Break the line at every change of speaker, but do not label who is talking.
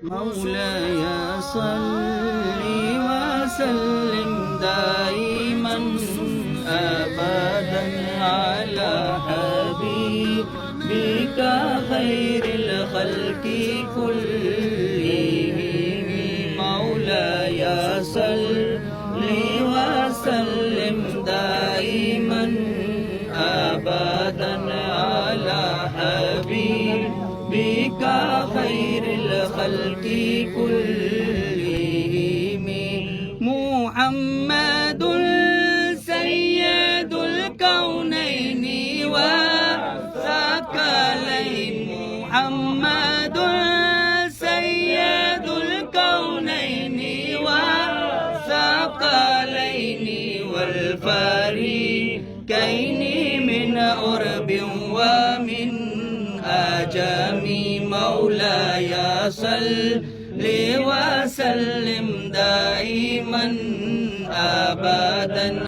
مولاي صل وسلم دائما أبدا على حبيبك خير الخلق كلهم. مولاي صل وسلم دائما أبدا على حبيبك خير الخلق كلهم. محمد سيد الكونين والثقلين. محمد سيد الكونين والثقلين والفريقين من أرب ومن أجم. مولاي صل وسلم دائما أبدا